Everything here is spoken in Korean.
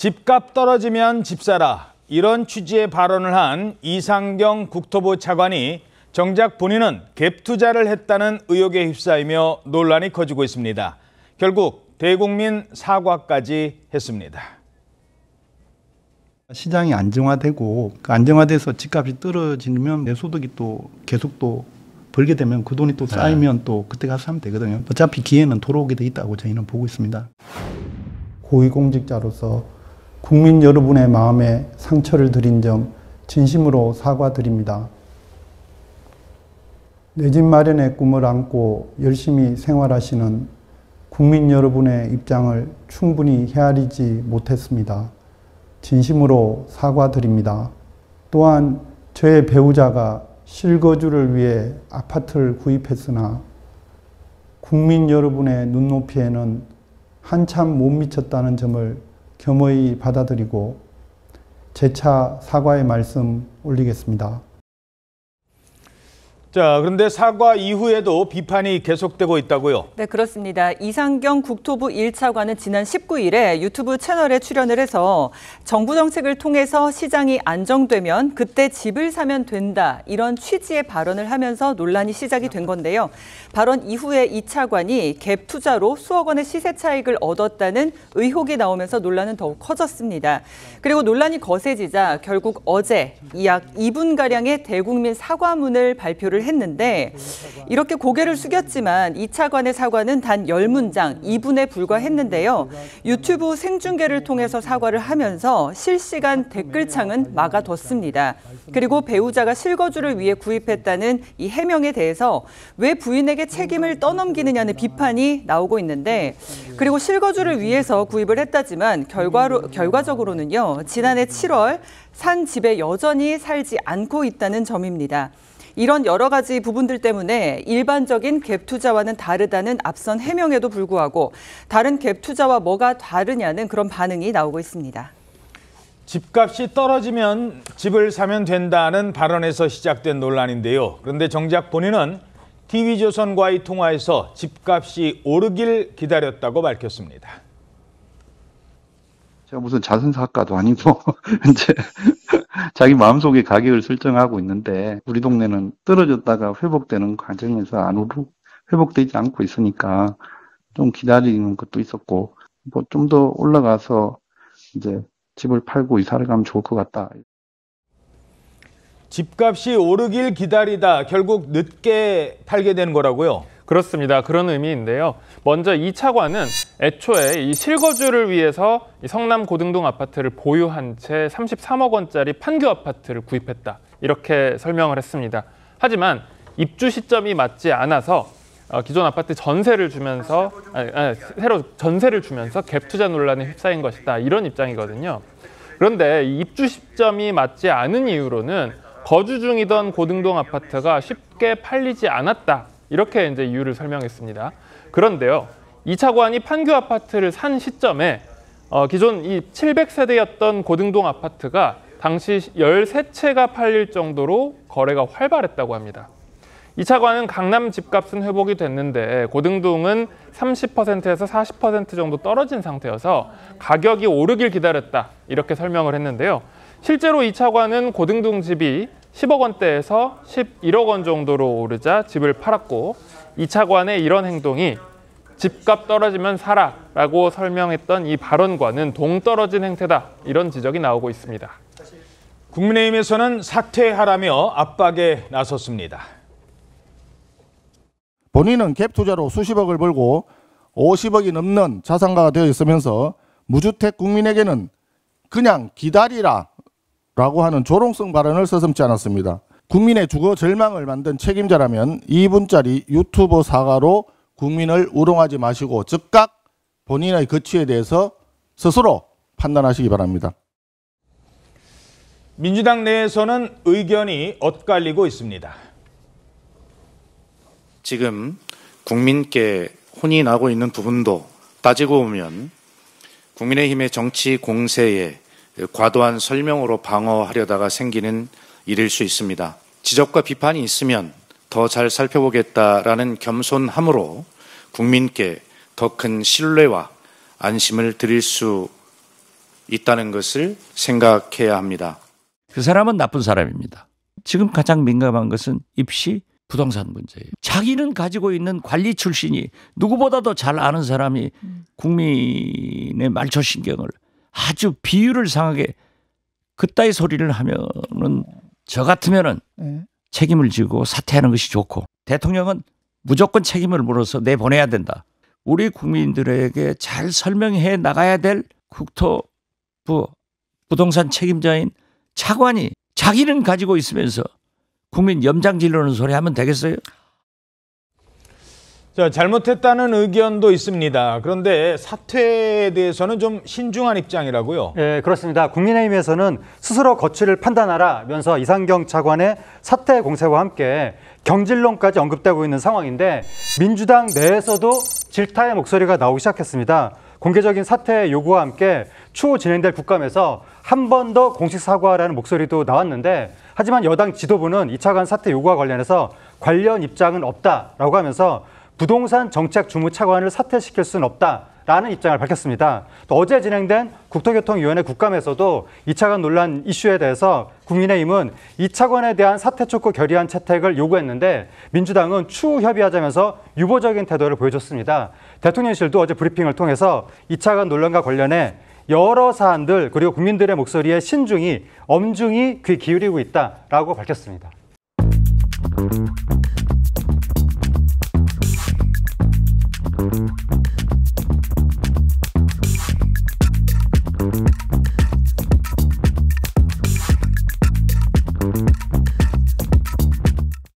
집값 떨어지면 집 사라, 이런 취지의 발언을 한 이상경 국토부 차관이 정작 본인은 갭 투자를 했다는 의혹에 휩싸이며 논란이 커지고 있습니다. 결국 대국민 사과까지 했습니다. 시장이 안정화되고 안정화돼서 집값이 떨어지면 내 소득이 또 계속 또 벌게 되면 그 돈이 또 쌓이면 또 그때 가서 하면 되거든요. 어차피 기회는 돌아오게 돼 있다고 저희는 보고 있습니다. 고위공직자로서 국민 여러분의 마음에 상처를 드린 점 진심으로 사과드립니다. 내 집 마련의 꿈을 안고 열심히 생활하시는 국민 여러분의 입장을 충분히 헤아리지 못했습니다. 진심으로 사과드립니다. 또한 저의 배우자가 실거주를 위해 아파트를 구입했으나 국민 여러분의 눈높이에는 한참 못 미쳤다는 점을 겸허히 받아들이고 재차 사과의 말씀 올리겠습니다. 자, 그런데 사과 이후에도 비판이 계속되고 있다고요? 네, 그렇습니다. 이상경 국토부 1차관은 지난 19일에 유튜브 채널에 출연을 해서 정부 정책을 통해서 시장이 안정되면 그때 집을 사면 된다, 이런 취지의 발언을 하면서 논란이 시작이 된 건데요. 발언 이후에 이 차관이 갭 투자로 수억 원의 시세 차익을 얻었다는 의혹이 나오면서 논란은 더욱 커졌습니다. 그리고 논란이 거세지자 결국 어제 약 2분가량의 대국민 사과문을 발표를 했는데, 이렇게 고개를 숙였지만 이 차관의 사과는 단 10문장, 2분에 불과했는데요. 유튜브 생중계를 통해서 사과를 하면서 실시간 댓글창은 막아뒀습니다. 그리고 배우자가 실거주를 위해 구입했다는 이 해명에 대해서 왜 부인에게 책임을 떠넘기느냐는 비판이 나오고 있는데, 그리고 실거주를 위해서 구입을 했다지만 결과적으로는요, 지난해 7월 산 집에 여전히 살지 않고 있다는 점입니다. 이런 여러 가지 부분들 때문에 일반적인 갭 투자와는 다르다는 앞선 해명에도 불구하고 다른 갭 투자와 뭐가 다르냐는 그런 반응이 나오고 있습니다. 집값이 떨어지면 집을 사면 된다는 발언에서 시작된 논란인데요. 그런데 정작 본인은 TV조선과의 통화에서 집값이 오르길 기다렸다고 밝혔습니다. 제가 무슨 자선사학과도 아니고 이제 자기 마음속에 가격을 설정하고 있는데, 우리 동네는 떨어졌다가 회복되는 과정에서 회복되지 않고 있으니까 좀 기다리는 것도 있었고, 뭐 좀 더 올라가서 이제 집을 팔고 이사를 가면 좋을 것 같다. 집값이 오르길 기다리다 결국 늦게 팔게 되는 거라고요? 그렇습니다. 그런 의미인데요. 먼저 이 차관은 애초에 이 실거주를 위해서 이 성남 고등동 아파트를 보유한 채 33억 원짜리 판교 아파트를 구입했다, 이렇게 설명을 했습니다. 하지만 입주 시점이 맞지 않아서 기존 아파트 전세를 주면서 새로 전세를 주면서 갭 투자 논란에 휩싸인 것이다, 이런 입장이거든요. 그런데 이 입주 시점이 맞지 않은 이유로는 거주 중이던 고등동 아파트가 쉽게 팔리지 않았다, 이렇게 이제 이유를 설명했습니다. 그런데요, 이 차관이 판교 아파트를 산 시점에 기존 이 700세대였던 고등동 아파트가 당시 13채가 팔릴 정도로 거래가 활발했다고 합니다. 이 차관은 강남 집값은 회복이 됐는데 고등동은 30%에서 40% 정도 떨어진 상태여서 가격이 오르길 기다렸다, 이렇게 설명을 했는데요. 실제로 이 차관은 고등동 집이 10억 원대에서 11억 원 정도로 오르자 집을 팔았고, 이 차관의 이런 행동이 집값 떨어지면 사라라고 설명했던 이 발언과는 동떨어진 행태다, 이런 지적이 나오고 있습니다. 국민의힘에서는 사퇴하라며 압박에 나섰습니다. 본인은 갭 투자로 수십억을 벌고 50억이 넘는 자산가가 되어 있으면서 무주택 국민에게는 그냥 기다리라 라고 하는 조롱성 발언을 서슴지 않았습니다. 국민의 주거 절망을 만든 책임자라면 2분짜리 유튜버 사과로 국민을 우롱하지 마시고 즉각 본인의 거취에 대해서 스스로 판단하시기 바랍니다. 민주당 내에서는 의견이 엇갈리고 있습니다. 지금 국민께 혼이 나고 있는 부분도 따지고 보면 국민의힘의 정치 공세에 과도한 설명으로 방어하려다가 생기는 일일 수 있습니다. 지적과 비판이 있으면 더 잘 살펴보겠다라는 겸손함으로 국민께 더 큰 신뢰와 안심을 드릴 수 있다는 것을 생각해야 합니다. 그 사람은 나쁜 사람입니다. 지금 가장 민감한 것은 입시, 부동산 문제예요. 자기는 가지고 있는 관리 출신이 누구보다도 잘 아는 사람이 국민의 말초신경을 아주 비율을 상하게 그따위 소리를 하면은 저 같으면은 책임을 지고 사퇴하는 것이 좋고, 대통령은 무조건 책임을 물어서 내보내야 된다. 우리 국민들에게 잘 설명해 나가야 될 국토부 부동산 책임자인 차관이 자기는 가지고 있으면서 국민 염장 지르는 소리 하면 되겠어요? 자, 잘못했다는 의견도 있습니다. 그런데 사퇴에 대해서는 좀 신중한 입장이라고요? 네, 그렇습니다. 국민의힘에서는 스스로 거취를 판단하라면서 이상경 차관의 사퇴 공세와 함께 경질론까지 언급되고 있는 상황인데, 민주당 내에서도 질타의 목소리가 나오기 시작했습니다. 공개적인 사퇴 요구와 함께 추후 진행될 국감에서 한 번 더 공식 사과라는 목소리도 나왔는데, 하지만 여당 지도부는 이 차관 사퇴 요구와 관련해서 관련 입장은 없다라고 하면서 부동산 정책 주무차관을 사퇴시킬 수는 없다라는 입장을 밝혔습니다. 또 어제 진행된 국토교통위원회 국감에서도 이 차관 논란 이슈에 대해서 국민의힘은 이 차관에 대한 사퇴 촉구 결의안 채택을 요구했는데, 민주당은 추후 협의하자면서 유보적인 태도를 보여줬습니다. 대통령실도 어제 브리핑을 통해서 이 차관 논란과 관련해 여러 사안들, 그리고 국민들의 목소리에 신중히 엄중히 귀 기울이고 있다라고 밝혔습니다.